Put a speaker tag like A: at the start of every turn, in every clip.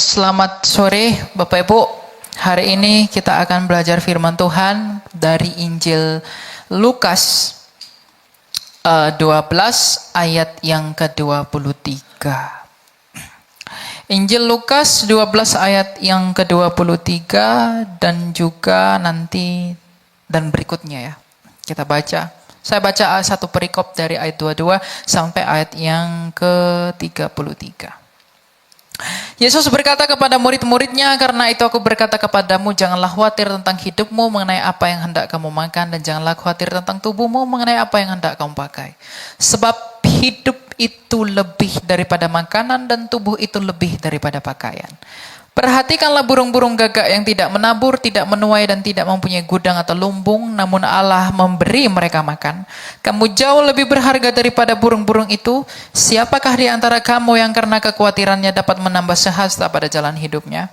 A: Selamat sore Bapak Ibu. Hari ini kita akan belajar firman Tuhan dari Injil Lukas 12 ayat yang ke-23. Injil Lukas 12 ayat yang ke-23 dan juga nanti dan berikutnya ya. Kita baca. Saya baca satu perikop dari ayat 22 sampai ayat yang ke-33. Yesus berkata kepada murid-muridnya, "Karena itu aku berkata kepadamu, janganlah khawatir tentang hidupmu mengenai apa yang hendak kamu makan, dan janganlah khawatir tentang tubuhmu mengenai apa yang hendak kamu pakai. Sebab hidup itu lebih daripada makanan, dan tubuh itu lebih daripada pakaian. Perhatikanlah burung-burung gagak yang tidak menabur, tidak menuai, dan tidak mempunyai gudang atau lumbung, namun Allah memberi mereka makan. Kamu jauh lebih berharga daripada burung-burung itu. Siapakah di antara kamu yang karena kekhawatirannya dapat menambah sehasta pada jalan hidupnya?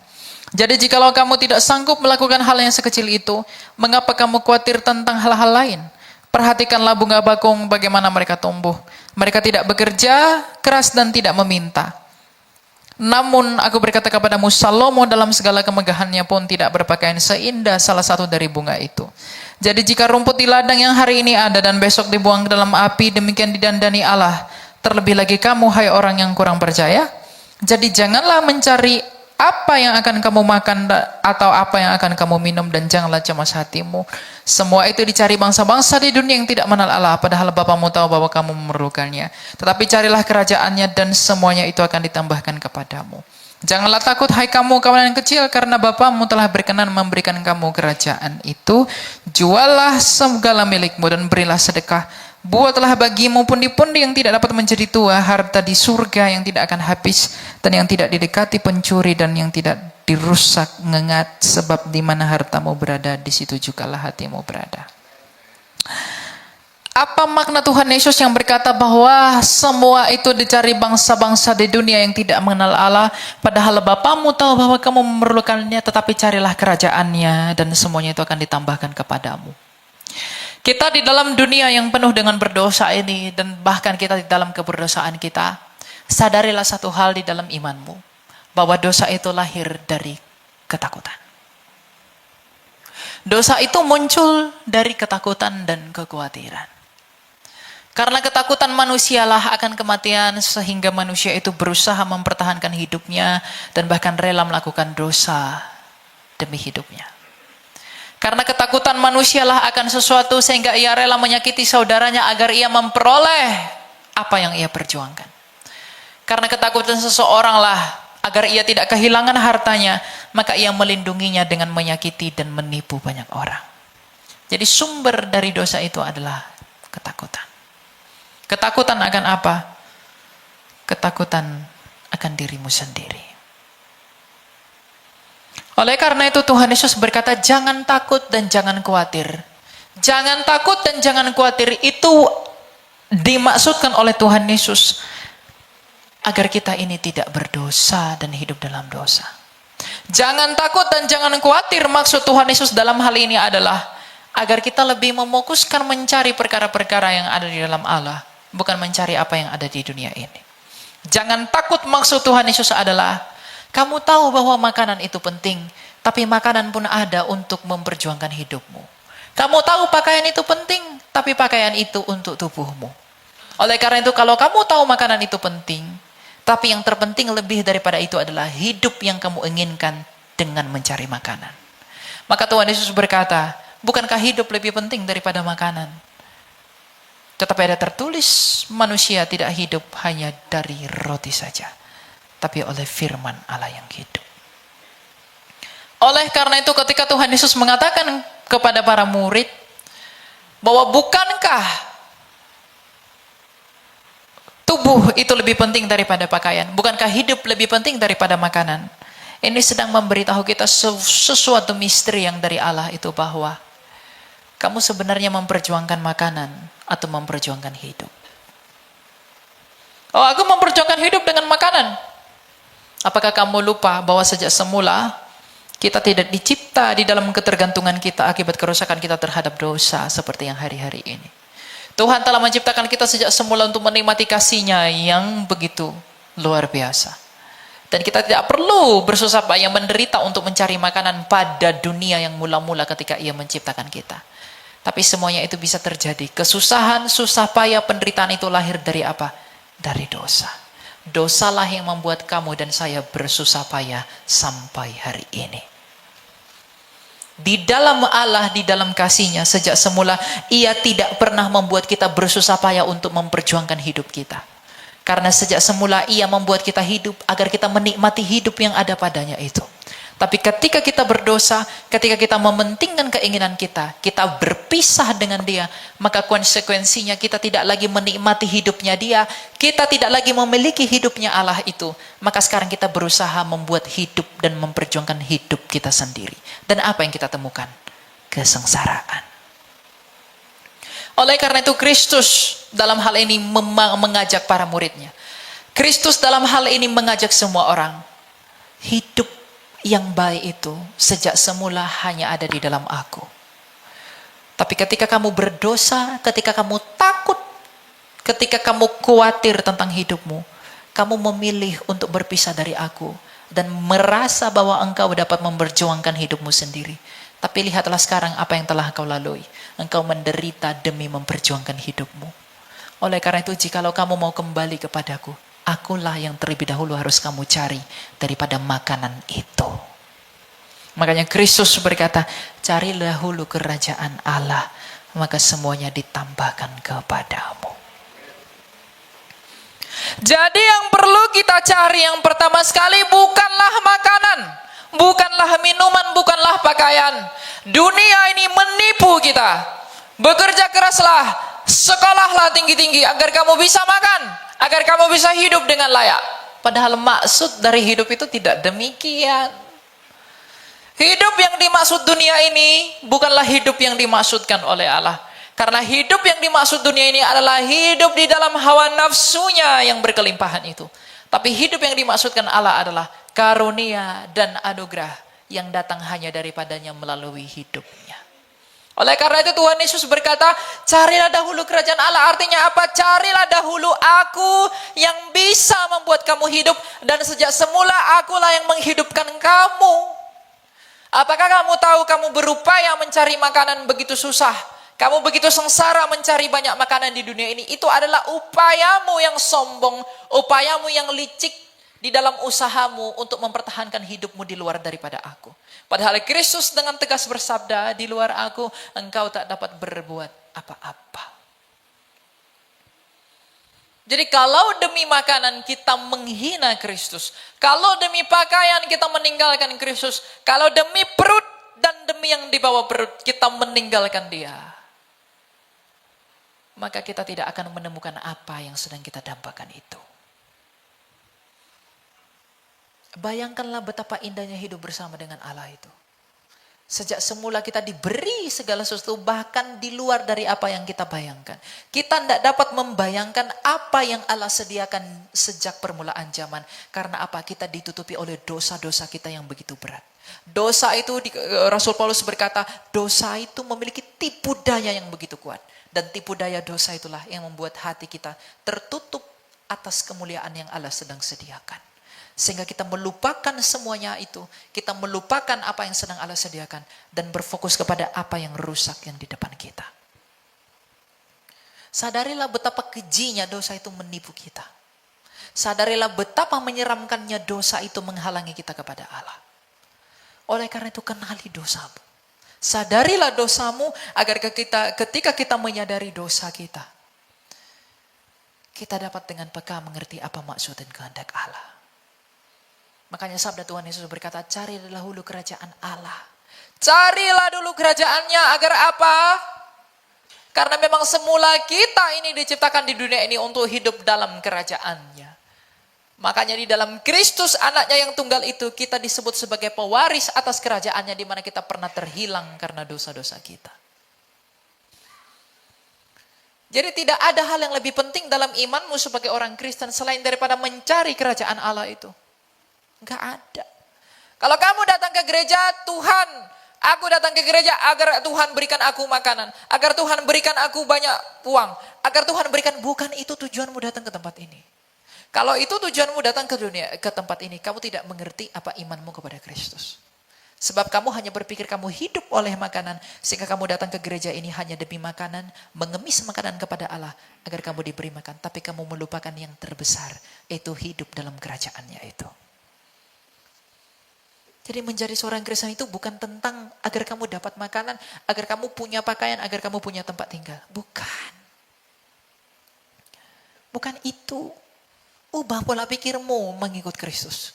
A: Jadi jikalau kamu tidak sanggup melakukan hal yang sekecil itu, mengapa kamu khawatir tentang hal-hal lain? Perhatikanlah bunga bakung bagaimana mereka tumbuh. Mereka tidak bekerja keras dan tidak meminta. Namun aku berkata kepadamu, Salomo dalam segala kemegahannya pun tidak berpakaian seindah salah satu dari bunga itu. Jadi jika rumput di ladang yang hari ini ada dan besok dibuang ke dalam api, demikian didandani Allah. Terlebih lagi kamu, hai orang yang kurang percaya. Jadi janganlah mencari apa yang akan kamu makan atau apa yang akan kamu minum, dan janganlah cemas hatimu. Semua itu dicari bangsa-bangsa di dunia yang tidak mengenal Allah, padahal Bapamu tahu bahwa kamu memerlukannya. Tetapi carilah kerajaannya, dan semuanya itu akan ditambahkan kepadamu. Janganlah takut, hai kamu kawan yang kecil, karena Bapamu telah berkenan memberikan kamu kerajaan itu. Juallah segala milikmu dan berilah sedekah. Buatlah bagimu pundi-pundi yang tidak dapat menjadi tua, harta di surga yang tidak akan habis, dan yang tidak didekati pencuri, dan yang tidak dirusak ngengat, sebab di mana hartamu berada, di situ jugalah hatimu berada." Apa makna Tuhan Yesus yang berkata bahwa semua itu dicari bangsa-bangsa di dunia yang tidak mengenal Allah, padahal Bapamu tahu bahwa kamu memerlukannya, tetapi carilah kerajaannya, dan semuanya itu akan ditambahkan kepadamu. Kita di dalam dunia yang penuh dengan berdosa ini, dan bahkan kita di dalam keberdosaan kita, sadarilah satu hal di dalam imanmu, bahwa dosa itu lahir dari ketakutan. Dosa itu muncul dari ketakutan dan kekhawatiran. Karena ketakutan manusialah akan kematian, sehingga manusia itu berusaha mempertahankan hidupnya, dan bahkan rela melakukan dosa demi hidupnya. Karena ketakutan manusialah akan sesuatu, sehingga ia rela menyakiti saudaranya agar ia memperoleh apa yang ia perjuangkan. Karena ketakutan seseoranglah agar ia tidak kehilangan hartanya, maka ia melindunginya dengan menyakiti dan menipu banyak orang. Jadi sumber dari dosa itu adalah ketakutan. Ketakutan akan apa? Ketakutan akan dirimu sendiri. Oleh karena itu Tuhan Yesus berkata, jangan takut dan jangan khawatir. Jangan takut dan jangan khawatir itu dimaksudkan oleh Tuhan Yesus agar kita ini tidak berdosa dan hidup dalam dosa. Jangan takut dan jangan khawatir, maksud Tuhan Yesus dalam hal ini adalah agar kita lebih memokuskan mencari perkara-perkara yang ada di dalam Allah, bukan mencari apa yang ada di dunia ini. Jangan takut, maksud Tuhan Yesus adalah kamu tahu bahwa makanan itu penting, tapi makanan pun ada untuk memperjuangkan hidupmu. Kamu tahu pakaian itu penting, tapi pakaian itu untuk tubuhmu. Oleh karena itu, kalau kamu tahu makanan itu penting, tapi yang terpenting lebih daripada itu adalah hidup yang kamu inginkan dengan mencari makanan. Maka Tuhan Yesus berkata, bukankah hidup lebih penting daripada makanan? Tetapi ada tertulis, manusia tidak hidup hanya dari roti saja, tapi oleh firman Allah yang hidup. Oleh karena itu ketika Tuhan Yesus mengatakan kepada para murid bahwa bukankah tubuh itu lebih penting daripada pakaian, bukankah hidup lebih penting daripada makanan, ini sedang memberitahu kita sesuatu misteri yang dari Allah itu, bahwa kamu sebenarnya memperjuangkan makanan atau memperjuangkan hidup. Oh, aku memperjuangkan hidup dengan makanan. Apakah kamu lupa bahwa sejak semula kita tidak dicipta di dalam ketergantungan kita akibat kerusakan kita terhadap dosa seperti yang hari-hari ini. Tuhan telah menciptakan kita sejak semula untuk menikmati kasih-Nya yang begitu luar biasa. Dan kita tidak perlu bersusah payah menderita untuk mencari makanan pada dunia yang mula-mula ketika ia menciptakan kita. Tapi semuanya itu bisa terjadi. Kesusahan, susah payah, penderitaan itu lahir dari apa? Dari dosa. Dosalah yang membuat kamu dan saya bersusah payah sampai hari ini. Di dalam Allah, di dalam kasih-Nya, sejak semula, ia tidak pernah membuat kita bersusah payah untuk memperjuangkan hidup kita. Karena sejak semula ia membuat kita hidup agar kita menikmati hidup yang ada padanya itu. Tapi ketika kita berdosa, ketika kita mementingkan keinginan kita berpisah dengan dia, maka konsekuensinya kita tidak lagi menikmati hidupnya dia, kita tidak lagi memiliki hidupnya Allah itu. Maka sekarang kita berusaha membuat hidup dan memperjuangkan hidup kita sendiri. Dan apa yang kita temukan? Kesengsaraan. Oleh karena itu Kristus dalam hal ini mengajak para muridnya. Kristus dalam hal ini mengajak semua orang. Hidup yang baik itu sejak semula hanya ada di dalam aku. Tapi ketika kamu berdosa, ketika kamu takut, ketika kamu khawatir tentang hidupmu, kamu memilih untuk berpisah dari aku dan merasa bahwa engkau dapat memperjuangkan hidupmu sendiri. Tapi lihatlah sekarang apa yang telah engkau lalui. Engkau menderita demi memperjuangkan hidupmu. Oleh karena itu, jikalau kamu mau kembali kepadaku, akulah yang terlebih dahulu harus kamu cari daripada makanan itu. Makanya Kristus berkata, cari dahulu kerajaan Allah, maka semuanya ditambahkan kepadamu. Jadi yang perlu kita cari yang pertama sekali bukanlah makanan, bukanlah minuman, bukanlah pakaian. Dunia ini menipu kita. Bekerja keraslah, sekolahlah tinggi-tinggi agar kamu bisa makan, agar kamu bisa hidup dengan layak. Padahal maksud dari hidup itu tidak demikian. Hidup yang dimaksud dunia ini bukanlah hidup yang dimaksudkan oleh Allah. Karena hidup yang dimaksud dunia ini adalah hidup di dalam hawa nafsunya yang berkelimpahan itu. Tapi hidup yang dimaksudkan Allah adalah karunia dan anugerah yang datang hanya daripadanya melalui hidupnya. Oleh karena itu Tuhan Yesus berkata, carilah dahulu kerajaan Allah. Artinya apa? Carilah dahulu aku yang bisa membuat kamu hidup. Dan sejak semula akulah yang menghidupkan kamu. Apakah kamu tahu kamu berupaya mencari makanan begitu susah? Kamu begitu sengsara mencari banyak makanan di dunia ini. Itu adalah upayamu yang sombong, upayamu yang licik di dalam usahamu untuk mempertahankan hidupmu di luar daripada aku. Padahal Kristus dengan tegas bersabda, di luar aku engkau tak dapat berbuat apa-apa. Jadi kalau demi makanan kita menghina Kristus, kalau demi pakaian kita meninggalkan Kristus, kalau demi perut dan demi yang di bawah perut kita meninggalkan Dia, maka kita tidak akan menemukan apa yang sedang kita dambakan itu. Bayangkanlah betapa indahnya hidup bersama dengan Allah itu. Sejak semula kita diberi segala sesuatu bahkan di luar dari apa yang kita bayangkan. Kita tidak dapat membayangkan apa yang Allah sediakan sejak permulaan zaman. Karena apa? Kita ditutupi oleh dosa-dosa kita yang begitu berat. Dosa itu, Rasul Paulus berkata, dosa itu memiliki tipu daya yang begitu kuat. Dan tipu daya dosa itulah yang membuat hati kita tertutup atas kemuliaan yang Allah sedang sediakan. Sehingga kita melupakan semuanya itu. Kita melupakan apa yang sedang Allah sediakan. Dan berfokus kepada apa yang rusak yang di depan kita. Sadarilah betapa kejinya dosa itu menipu kita. Sadarilah betapa menyeramkannya dosa itu menghalangi kita kepada Allah. Oleh karena itu kenali dosamu. Sadarilah dosamu agar ketika kita menyadari dosa kita. Kita dapat dengan peka mengerti apa maksud dan kehendak Allah. Makanya sabda Tuhan Yesus berkata, carilah dahulu kerajaan Allah. Carilah dulu kerajaannya agar apa? Karena memang semula kita ini diciptakan di dunia ini untuk hidup dalam kerajaannya. Makanya di dalam Kristus anaknya yang tunggal itu kita disebut sebagai pewaris atas kerajaannya di mana kita pernah terhilang karena dosa-dosa kita. Jadi tidak ada hal yang lebih penting dalam imanmu sebagai orang Kristen selain daripada mencari kerajaan Allah itu. Enggak ada. Kalau kamu datang ke gereja, Tuhan, aku datang ke gereja agar Tuhan berikan aku makanan, agar Tuhan berikan aku banyak uang, agar Tuhan berikan, bukan itu tujuanmu datang ke tempat ini. Kalau itu tujuanmu datang ke dunia, ke tempat ini, kamu tidak mengerti apa imanmu kepada Kristus. Sebab kamu hanya berpikir kamu hidup oleh makanan, sehingga kamu datang ke gereja ini hanya demi makanan, mengemis makanan kepada Allah, agar kamu diberi makan. Tapi kamu melupakan yang terbesar, itu hidup dalam kerajaannya itu. Jadi menjadi seorang Kristen itu bukan tentang agar kamu dapat makanan, agar kamu punya pakaian, agar kamu punya tempat tinggal. Bukan. Bukan itu. Ubah pola pikirmu mengikut Kristus.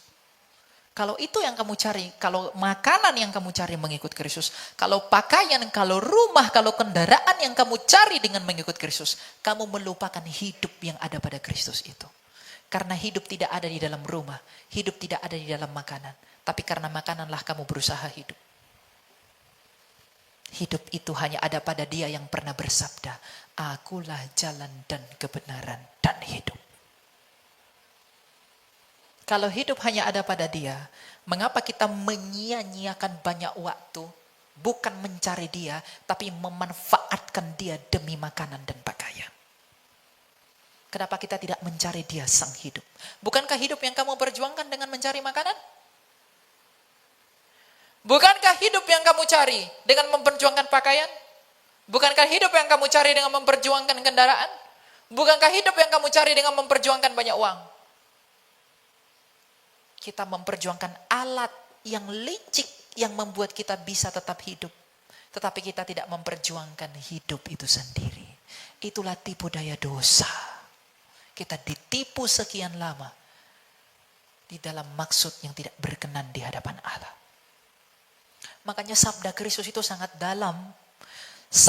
A: Kalau itu yang kamu cari, kalau makanan yang kamu cari mengikut Kristus, kalau pakaian, kalau rumah, kalau kendaraan yang kamu cari dengan mengikut Kristus, kamu melupakan hidup yang ada pada Kristus itu. Karena hidup tidak ada di dalam rumah, hidup tidak ada di dalam makanan. Tapi karena makananlah kamu berusaha hidup. Hidup itu hanya ada pada Dia yang pernah bersabda, Akulah jalan dan kebenaran dan hidup. Kalau hidup hanya ada pada Dia, mengapa kita menyia-nyiakan banyak waktu, bukan mencari Dia, tapi memanfaatkan Dia demi makanan dan pakaian? Kenapa kita tidak mencari Dia sang hidup? Bukankah hidup yang kamu perjuangkan dengan mencari makanan? Bukankah hidup yang kamu cari dengan memperjuangkan pakaian? Bukankah hidup yang kamu cari dengan memperjuangkan kendaraan? Bukankah hidup yang kamu cari dengan memperjuangkan banyak uang? Kita memperjuangkan alat yang licik yang membuat kita bisa tetap hidup. Tetapi kita tidak memperjuangkan hidup itu sendiri. Itulah tipu daya dosa. Kita ditipu sekian lama di dalam maksud yang tidak berkenan di hadapan Allah. Makanya sabda Kristus itu sangat dalam. 1,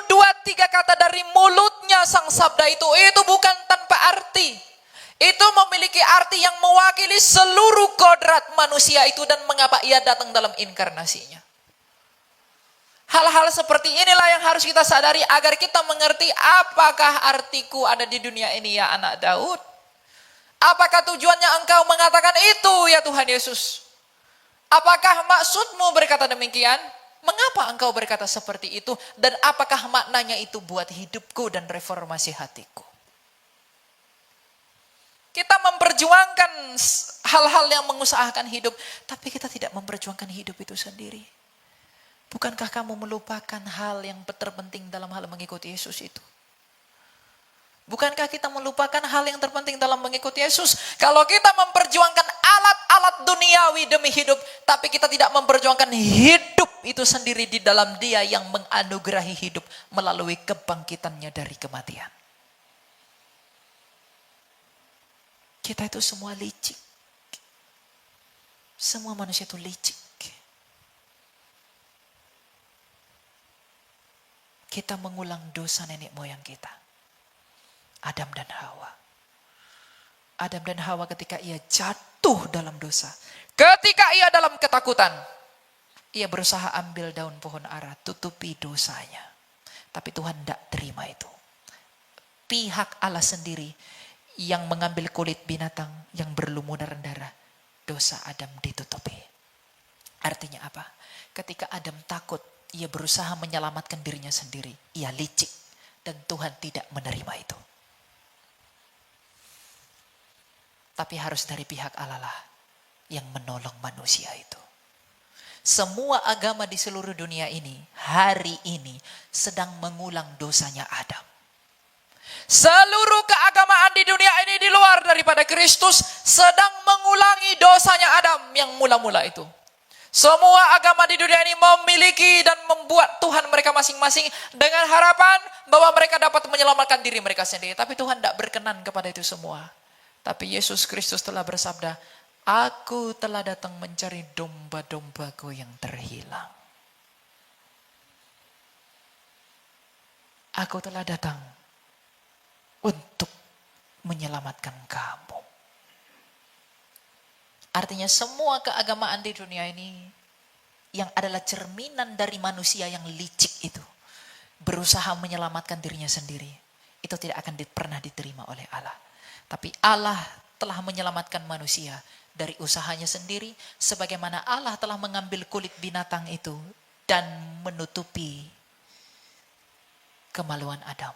A: 2, 3 kata dari mulutnya sang sabda itu bukan tanpa arti. Itu memiliki arti yang mewakili seluruh kodrat manusia itu dan mengapa ia datang dalam inkarnasinya. Hal-hal seperti inilah yang harus kita sadari agar kita mengerti apakah artiku ada di dunia ini ya anak Daud. Apakah tujuannya engkau mengatakan itu ya Tuhan Yesus? Apakah maksudmu berkata demikian? Mengapa engkau berkata seperti itu? Dan apakah maknanya itu buat hidupku dan reformasi hatiku? Kita memperjuangkan hal-hal yang mengusahakan hidup, tapi kita tidak memperjuangkan hidup itu sendiri. Bukankah kamu melupakan hal yang terpenting dalam hal mengikuti Yesus itu? Bukankah kita melupakan hal yang terpenting dalam mengikuti Yesus? Kalau kita memperjuangkan alat-alat duniawi demi hidup, tapi kita tidak memperjuangkan hidup itu sendiri di dalam Dia yang menganugerahi hidup melalui kebangkitannya dari kematian. Kita itu semua licik. Semua manusia itu licik. Kita mengulang dosa nenek moyang kita. Adam dan Hawa. Adam dan Hawa ketika ia jatuh dalam dosa. Ketika ia dalam ketakutan. Ia berusaha ambil daun pohon ara, tutupi dosanya. Tapi Tuhan tidak terima itu. Pihak Allah sendiri yang mengambil kulit binatang yang berlumuran darah, dosa Adam ditutupi. Artinya apa? Ketika Adam takut, ia berusaha menyelamatkan dirinya sendiri. Ia licik dan Tuhan tidak menerima itu. Tapi harus dari pihak Allah lah yang menolong manusia itu. Semua agama di seluruh dunia ini, hari ini sedang mengulang dosanya Adam. Seluruh keagamaan di dunia ini di luar daripada Kristus sedang mengulangi dosanya Adam yang mula-mula itu. Semua agama di dunia ini memiliki dan membuat Tuhan mereka masing-masing dengan harapan bahwa mereka dapat menyelamatkan diri mereka sendiri. Tapi Tuhan tidak berkenan kepada itu semua. Tapi Yesus Kristus telah bersabda, Aku telah datang mencari domba-dombaku yang terhilang. Aku telah datang untuk menyelamatkan kamu. Artinya semua keagamaan di dunia ini yang adalah cerminan dari manusia yang licik itu, berusaha menyelamatkan dirinya sendiri, itu tidak akan pernah diterima oleh Allah. Tapi Allah telah menyelamatkan manusia dari usahanya sendiri, sebagaimana Allah telah mengambil kulit binatang itu dan menutupi kemaluan Adam.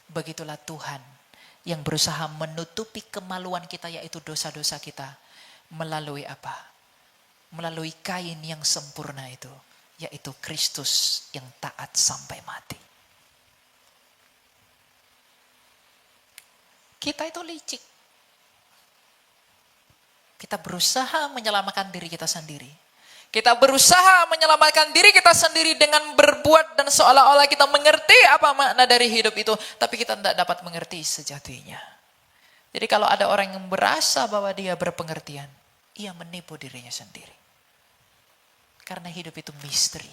A: Begitulah Tuhan yang berusaha menutupi kemaluan kita, yaitu dosa-dosa kita. Melalui apa? Melalui kain yang sempurna itu, yaitu Kristus yang taat sampai mati. Kita itu licik. Kita berusaha menyelamatkan diri kita sendiri. Kita berusaha menyelamatkan diri kita sendiri dengan berbuat dan seolah-olah kita mengerti apa makna dari hidup itu. Tapi kita tidak dapat mengerti sejatinya. Jadi kalau ada orang yang berasa bahwa dia berpengertian, ia menipu dirinya sendiri. Karena hidup itu misteri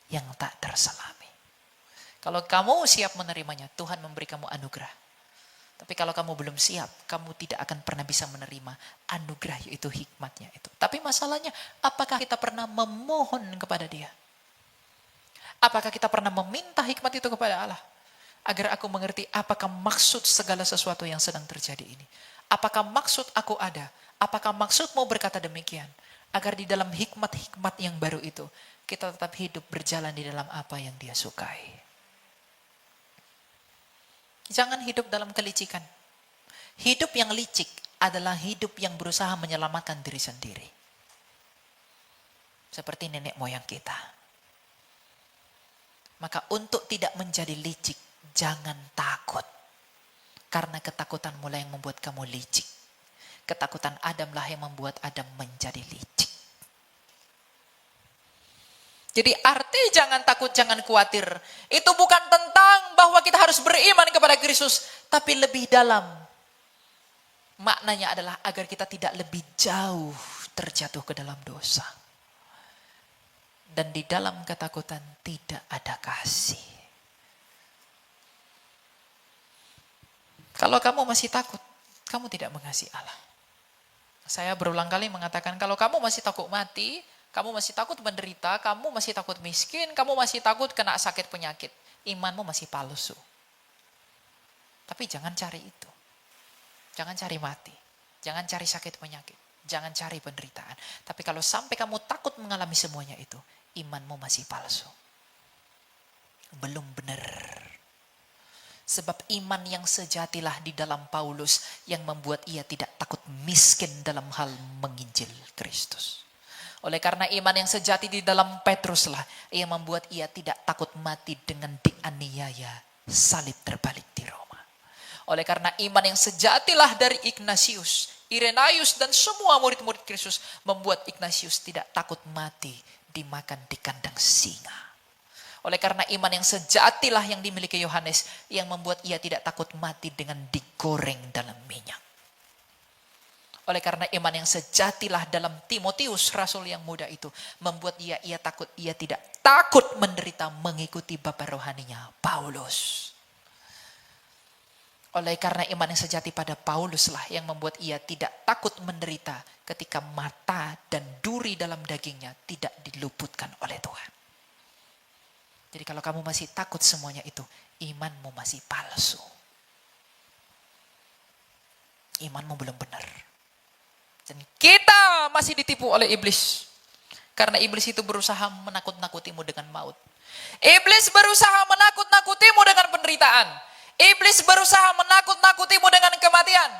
A: yang tak terselami. Kalau kamu siap menerimanya, Tuhan memberi kamu anugerah. Tapi kalau kamu belum siap, kamu tidak akan pernah bisa menerima anugerah, yaitu hikmatnya itu. Tapi masalahnya, apakah kita pernah memohon kepada Dia? Apakah kita pernah meminta hikmat itu kepada Allah? Agar aku mengerti apakah maksud segala sesuatu yang sedang terjadi ini. Apakah maksud aku ada? Apakah maksudmu berkata demikian? Agar di dalam hikmat-hikmat yang baru itu, kita tetap hidup berjalan di dalam apa yang Dia sukai. Jangan hidup dalam kelicikan. Hidup yang licik adalah hidup yang berusaha menyelamatkan diri sendiri. Seperti nenek moyang kita. Maka untuk tidak menjadi licik, jangan takut. Karena ketakutan mulai yang membuat kamu licik. Ketakutan Adamlah yang membuat Adam menjadi licik. Jadi arti jangan takut, jangan khawatir. Itu bukan tentang bahwa kita harus beriman kepada Kristus. Tapi lebih dalam. Maknanya adalah agar kita tidak lebih jauh terjatuh ke dalam dosa. Dan di dalam ketakutan tidak ada kasih. Kalau kamu masih takut, kamu tidak mengasihi Allah. Saya berulang kali mengatakan kalau kamu masih takut mati, kamu masih takut menderita, kamu masih takut miskin, kamu masih takut kena sakit penyakit. Imanmu masih palsu. Tapi jangan cari itu. Jangan cari mati. Jangan cari sakit penyakit. Jangan cari penderitaan. Tapi kalau sampai kamu takut mengalami semuanya itu, imanmu masih palsu. Belum benar. Sebab iman yang sejatilah di dalam Paulus yang membuat ia tidak takut miskin dalam hal menginjil Kristus. Oleh karena iman yang sejati di dalam Petruslah yang membuat ia tidak takut mati dengan dianiaya salib terbalik di Roma. Oleh karena iman yang sejatilah dari Ignatius, Irenaeus dan semua murid-murid Kristus membuat Ignatius tidak takut mati dimakan di kandang singa. Oleh karena iman yang sejatilah yang dimiliki Yohanes yang membuat ia tidak takut mati dengan digoreng dalam minyak. Oleh karena iman yang sejatilah dalam Timotius, rasul yang muda itu, membuat ia tidak takut menderita mengikuti bapa rohaninya, Paulus. Oleh karena iman yang sejati pada Pauluslah yang membuat ia tidak takut menderita ketika mata dan duri dalam dagingnya tidak diluputkan oleh Tuhan. Jadi kalau kamu masih takut semuanya itu, imanmu masih palsu. Imanmu belum benar. Dan kita masih ditipu oleh iblis. Karena iblis itu berusaha menakut-nakutimu dengan maut. Iblis berusaha menakut-nakutimu dengan penderitaan. Iblis berusaha menakut-nakutimu dengan kematian.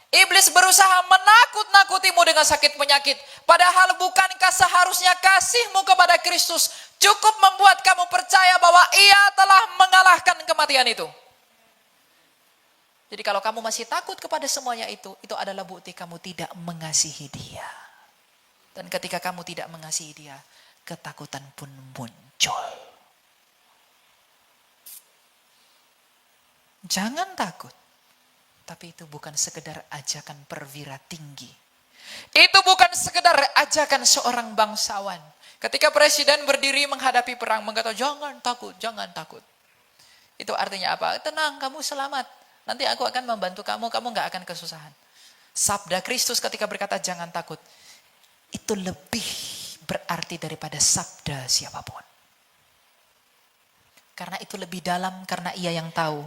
A: Iblis berusaha menakut-nakutimu dengan sakit penyakit. Padahal bukankah seharusnya kasihmu kepada Kristus cukup membuat kamu percaya bahwa ia telah mengalahkan kematian itu. Jadi kalau kamu masih takut kepada semuanya itu adalah bukti kamu tidak mengasihi Dia. Dan ketika kamu tidak mengasihi Dia, ketakutan pun muncul. Jangan takut. Tapi itu bukan sekedar ajakan perwira tinggi. Itu bukan sekedar ajakan seorang bangsawan. Ketika presiden berdiri menghadapi perang, mengatakan jangan takut, jangan takut. Itu artinya apa? Tenang, kamu selamat. Nanti aku akan membantu kamu, kamu gak akan kesusahan. Sabda Kristus ketika berkata jangan takut, itu lebih berarti daripada sabda siapapun. Karena itu lebih dalam, karena ia yang tahu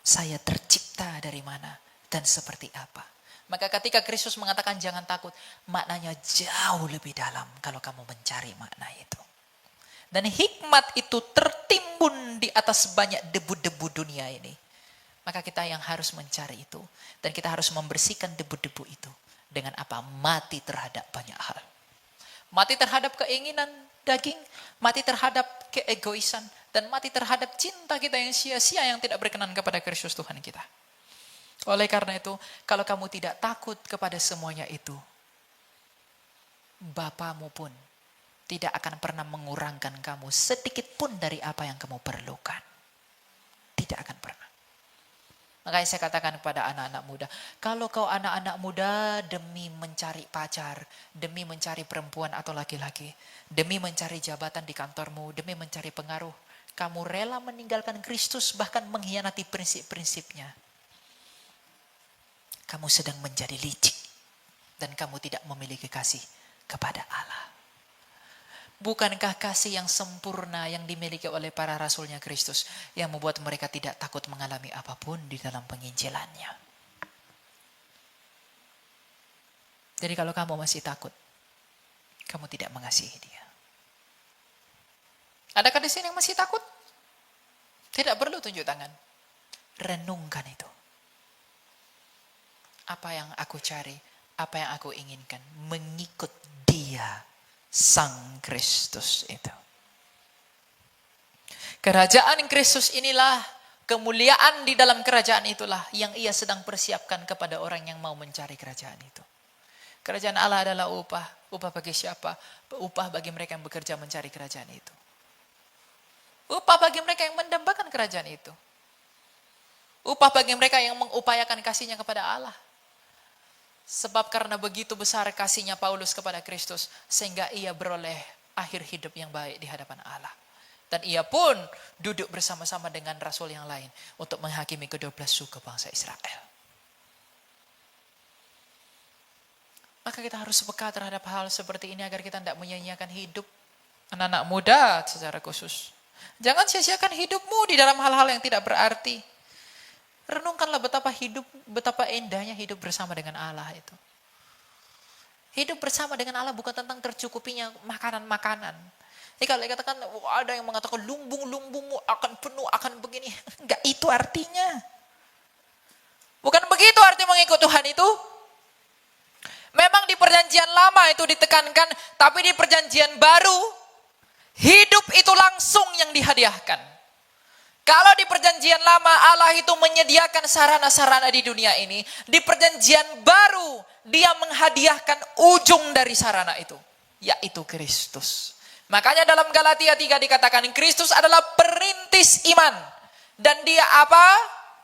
A: saya tercipta dari mana dan seperti apa. Maka ketika Kristus mengatakan jangan takut, maknanya jauh lebih dalam kalau kamu mencari makna itu. Dan hikmat itu tertimbun di atas banyak debu-debu dunia ini. Maka kita yang harus mencari itu. Dan kita harus membersihkan debu-debu itu. Dengan apa? Mati terhadap banyak hal. Mati terhadap keinginan daging. Mati terhadap keegoisan. Dan mati terhadap cinta kita yang sia-sia yang tidak berkenan kepada Kristus Tuhan kita. Oleh karena itu, kalau kamu tidak takut kepada semuanya itu, Bapamu pun tidak akan pernah mengurangkan kamu sedikit pun dari apa yang kamu perlukan. Tidak akan pernah. Makanya saya katakan kepada anak-anak muda, kalau kau anak-anak muda demi mencari pacar, demi mencari perempuan atau laki-laki, demi mencari jabatan di kantormu, demi mencari pengaruh, kamu rela meninggalkan Kristus bahkan mengkhianati prinsip-prinsipnya. Kamu sedang menjadi licik dan kamu tidak memiliki kasih kepada Allah. Bukankah kasih yang sempurna yang dimiliki oleh para rasulnya Kristus yang membuat mereka tidak takut mengalami apapun di dalam penginjilannya? Jadi kalau kamu masih takut, kamu tidak mengasihi dia. Adakah di sini yang masih takut? Tidak perlu tunjuk tangan. Renungkan itu. Apa yang aku cari, apa yang aku inginkan, mengikut dia. Sang Kristus itu. Kerajaan Kristus inilah, kemuliaan di dalam kerajaan itulah yang ia sedang persiapkan kepada orang yang mau mencari kerajaan itu. Kerajaan Allah adalah upah. Upah bagi siapa? Upah bagi mereka yang bekerja mencari kerajaan itu. Upah bagi mereka yang mendambakan kerajaan itu. Upah bagi mereka yang mengupayakan kasihnya kepada Allah. Sebab karena begitu besar kasihnya Paulus kepada Kristus, sehingga ia beroleh akhir hidup yang baik di hadapan Allah. Dan ia pun duduk bersama-sama dengan rasul yang lain untuk menghakimi ke-12 suku bangsa Israel. Maka kita harus peka terhadap hal seperti ini agar kita tidak menyia-nyiakan hidup anak-anak muda secara khusus. Jangan sia-siakan hidupmu di dalam hal-hal yang tidak berarti. Renungkanlah betapa indahnya hidup bersama dengan Allah itu. Hidup bersama dengan Allah bukan tentang tercukupinya makanan-makanan. Jadi kalau dikatakan ada yang mengatakan lumbung-lumbungmu akan penuh, akan begini. Enggak itu artinya. Bukan begitu arti mengikut Tuhan itu. Memang di perjanjian lama itu ditekankan, tapi di perjanjian baru, hidup itu langsung yang dihadiahkan. Kalau di perjanjian lama Allah itu menyediakan sarana-sarana di dunia ini, di perjanjian baru dia menghadiahkan ujung dari sarana itu, yaitu Kristus. Makanya dalam Galatia 3 dikatakan Kristus adalah perintis iman. Dan dia apa?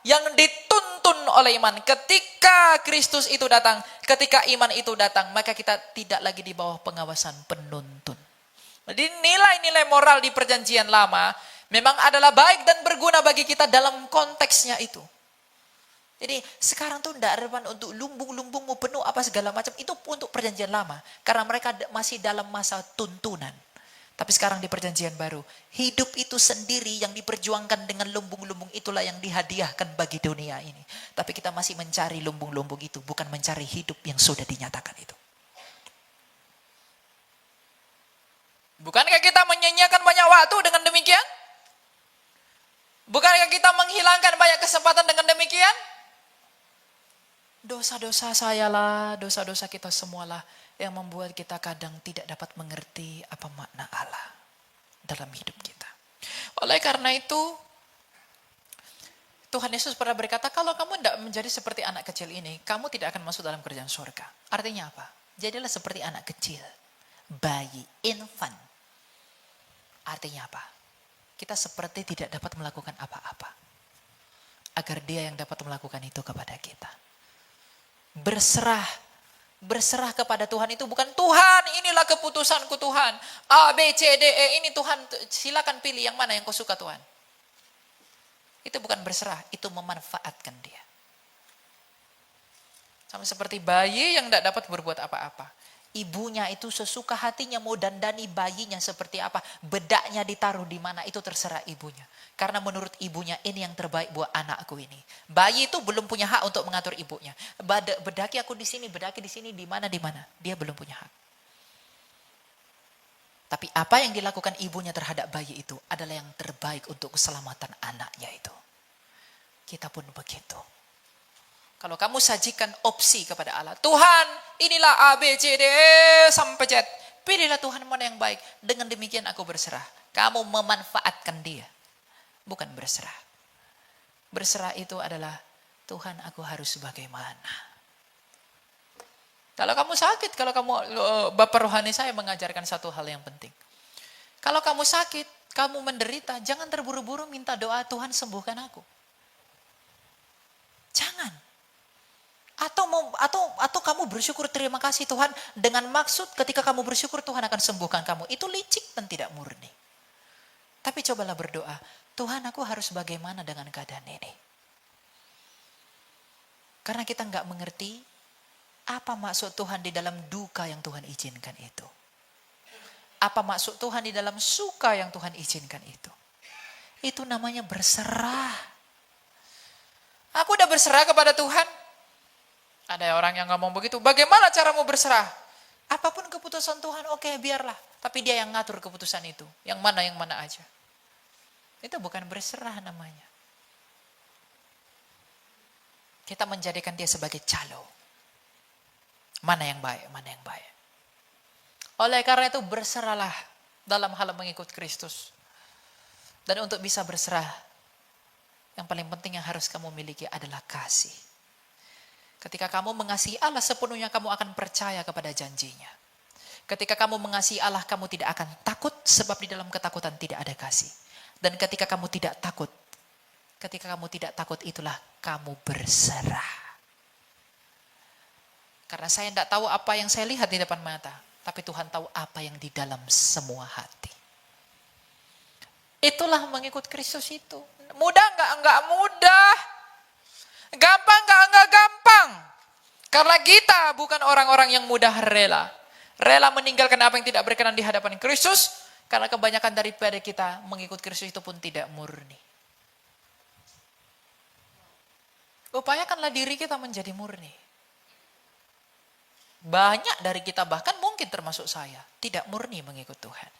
A: Yang dituntun oleh iman. Ketika Kristus itu datang, ketika iman itu datang, maka kita tidak lagi di bawah pengawasan penuntun. Jadi nilai-nilai moral di perjanjian lama memang adalah baik dan berguna bagi kita dalam konteksnya itu. Jadi sekarang tuh tidak relevan untuk lumbung-lumbungmu penuh apa segala macam. Itu untuk perjanjian lama. Karena mereka masih dalam masa tuntunan. Tapi sekarang di perjanjian baru. Hidup itu sendiri yang diperjuangkan dengan lumbung-lumbung itulah yang dihadiahkan bagi dunia ini. Tapi kita masih mencari lumbung-lumbung itu. Bukan mencari hidup yang sudah dinyatakan itu. Bukankah kita menyanyiakan banyak waktu dengan demikian? Bukankah kita menghilangkan banyak kesempatan dengan demikian? Dosa-dosa saya lah, dosa-dosa kita semualah yang membuat kita kadang tidak dapat mengerti apa makna Allah dalam hidup kita. Oleh karena itu, Tuhan Yesus pernah berkata, kalau kamu tidak menjadi seperti anak kecil ini, kamu tidak akan masuk dalam kerajaan surga. Artinya apa? Jadilah seperti anak kecil, bayi, infant. Artinya apa? Kita seperti tidak dapat melakukan apa-apa. Agar dia yang dapat melakukan itu kepada kita. Berserah kepada Tuhan itu bukan Tuhan, inilah keputusanku Tuhan. A, B, C, D, E, ini Tuhan, silakan pilih yang mana yang kau suka Tuhan. Itu bukan berserah, itu memanfaatkan dia. Sama seperti bayi yang tidak dapat berbuat apa-apa. Ibunya itu sesuka hatinya mau dandani bayinya seperti apa. Bedaknya ditaruh di mana itu terserah ibunya. Karena menurut ibunya ini yang terbaik buat anakku ini. Bayi itu belum punya hak untuk mengatur ibunya. Bedaki aku di sini, bedaki di sini, di mana. Dia belum punya hak. Tapi apa yang dilakukan ibunya terhadap bayi itu adalah yang terbaik untuk keselamatan anaknya itu. kita pun begitu. Kalau kamu sajikan opsi kepada Allah, Tuhan inilah A, B, C, D, E, sampai Z. Pilihlah Tuhan mana yang baik. Dengan demikian aku berserah. Kamu memanfaatkan dia. Bukan berserah. Berserah itu adalah, Tuhan aku harus bagaimana. Kalau kamu sakit, kalau kamu, Bapak rohani saya mengajarkan satu hal yang penting. Kalau kamu sakit, kamu menderita, jangan terburu-buru minta doa, Tuhan sembuhkan aku. Jangan. Atau kamu bersyukur, terima kasih Tuhan, dengan maksud ketika kamu bersyukur Tuhan akan sembuhkan kamu. Itu licik dan tidak murni. Tapi cobalah berdoa, Tuhan aku harus bagaimana dengan keadaan ini. Karena kita nggak mengerti apa maksud Tuhan di dalam duka yang Tuhan izinkan itu. Apa maksud Tuhan di dalam suka yang Tuhan izinkan itu. Itu namanya berserah. Aku udah berserah kepada Tuhan. Ada orang yang ngomong begitu, bagaimana caramu berserah? Apapun keputusan Tuhan, oke, biarlah. Tapi dia yang ngatur keputusan itu. Yang mana aja. Itu bukan berserah namanya. Kita menjadikan dia sebagai calo. Mana yang baik, mana yang baik. Oleh karena itu berserahlah dalam hal mengikut Kristus. Dan untuk bisa berserah, yang paling penting yang harus kamu miliki adalah kasih. Ketika kamu mengasihi Allah sepenuhnya, kamu akan percaya kepada janjinya. Ketika kamu mengasihi Allah, kamu tidak akan takut, sebab di dalam ketakutan tidak ada kasih. Dan ketika kamu tidak takut, itulah kamu berserah. Karena saya tidak tahu apa yang saya lihat di depan mata, tapi Tuhan tahu apa yang di dalam semua hati. Itulah mengikut Kristus itu. Mudah enggak? Enggak mudah. Gampang enggak gampang. Karena kita bukan orang-orang yang mudah rela. Rela meninggalkan apa yang tidak berkenan di hadapan Kristus. Karena kebanyakan daripada kita mengikut Kristus itu pun tidak murni. Upayakanlah diri kita menjadi murni. Banyak dari kita, bahkan mungkin termasuk saya, tidak murni mengikut Tuhan.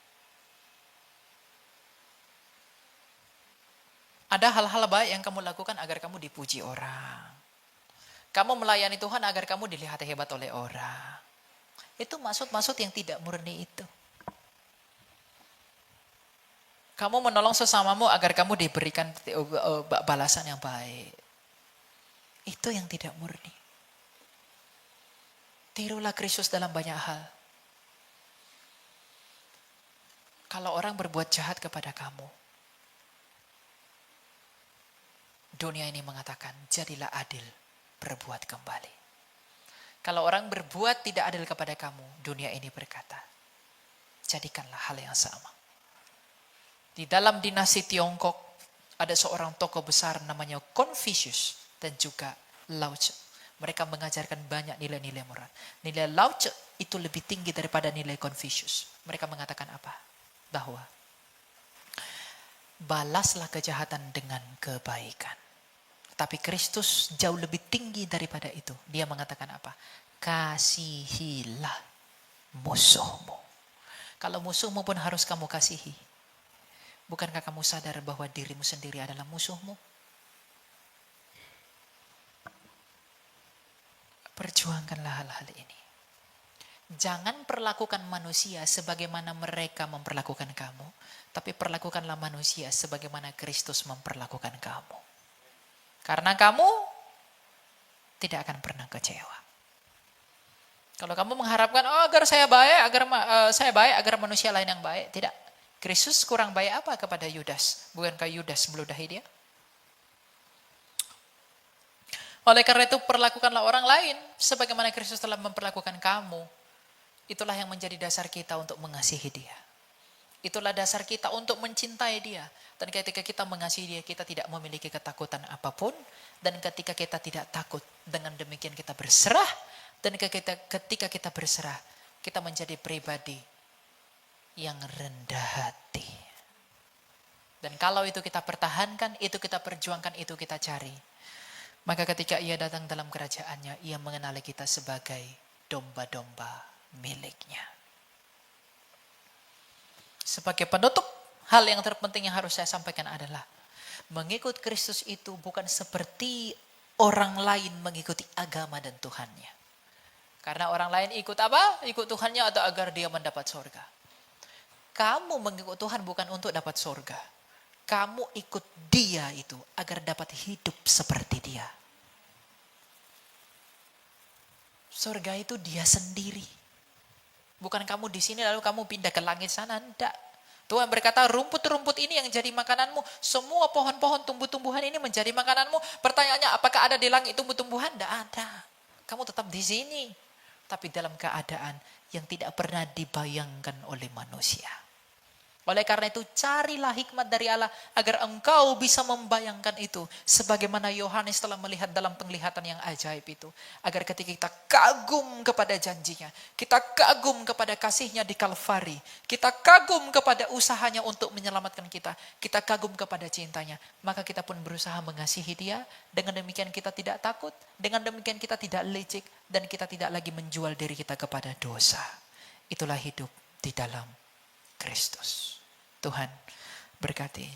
A: Ada hal-hal baik yang kamu lakukan agar kamu dipuji orang. Kamu melayani Tuhan agar kamu dilihat hebat oleh orang. Itu maksud-maksud yang tidak murni itu. Kamu menolong sesamamu agar kamu diberikan balasan yang baik. Itu yang tidak murni. Tirulah Kristus dalam banyak hal. Kalau orang berbuat jahat kepada kamu, dunia ini mengatakan, jadilah adil, berbuat kembali. Kalau orang berbuat tidak adil kepada kamu, dunia ini berkata, jadikanlah hal yang sama. Di dalam dinasti Tiongkok, ada seorang tokoh besar namanya Confucius dan juga Lao Tzu. Mereka mengajarkan banyak nilai-nilai moral. Nilai Lao Tzu itu lebih tinggi daripada nilai Confucius. Mereka mengatakan apa? Bahwa balaslah kejahatan dengan kebaikan. Tapi Kristus jauh lebih tinggi daripada itu. Dia mengatakan apa? Kasihilah musuhmu. Kalau musuhmu pun harus kamu kasihi. Bukankah kamu sadar bahwa dirimu sendiri adalah musuhmu? Perjuangkanlah hal-hal ini. Jangan perlakukan manusia sebagaimana mereka memperlakukan kamu. Tapi perlakukanlah manusia sebagaimana Kristus memperlakukan kamu. Karena kamu tidak akan pernah kecewa. Kalau kamu mengharapkan, agar saya baik agar manusia lain yang baik. Tidak. Kristus kurang baik apa kepada Yudas? Bukankah Yudas meludahi dia? Oleh karena itu perlakukanlah orang lain sebagaimana Kristus telah memperlakukan kamu. Itulah yang menjadi dasar kita untuk mengasihi dia. Itulah dasar kita untuk mencintai dia. Dan ketika kita mengasihi dia, kita tidak memiliki ketakutan apapun. Dan ketika kita tidak takut, dengan demikian kita berserah. Dan ketika kita berserah, kita menjadi pribadi yang rendah hati. Dan kalau itu kita pertahankan, itu kita perjuangkan, itu kita cari. Maka ketika ia datang dalam kerajaannya, ia mengenali kita sebagai domba-domba miliknya. Sebagai penutup, hal yang terpenting yang harus saya sampaikan adalah
B: Mengikut Kristus itu bukan seperti orang lain mengikuti agama dan Tuhannya. Karena orang lain ikut apa? Ikut Tuhannya atau agar dia mendapat surga. Kamu mengikut Tuhan bukan untuk dapat surga. Kamu ikut dia itu agar dapat hidup seperti dia. Surga itu dia sendiri. Bukan kamu di sini lalu kamu pindah ke langit sana. Tidak. Tuhan berkata, rumput-rumput ini yang jadi makananmu. Semua pohon-pohon tumbuh-tumbuhan ini menjadi makananmu. Pertanyaannya, apakah ada di langit tumbuh-tumbuhan? Tidak ada. Kamu tetap di sini. Tapi dalam keadaan yang tidak pernah dibayangkan oleh manusia. Oleh karena itu, carilah hikmat dari Allah agar engkau bisa membayangkan itu. Sebagaimana Yohanes telah melihat dalam penglihatan yang ajaib itu. Agar ketika kita kagum kepada janjinya, kita kagum kepada kasihnya di Kalvari, kita kagum kepada usahanya untuk menyelamatkan kita, kita kagum kepada cintanya, maka kita pun berusaha mengasihi dia. Dengan demikian kita tidak takut, dengan demikian kita tidak licik, dan kita tidak lagi menjual diri kita kepada dosa. Itulah hidup di dalam Kristus. Tuhan berkati.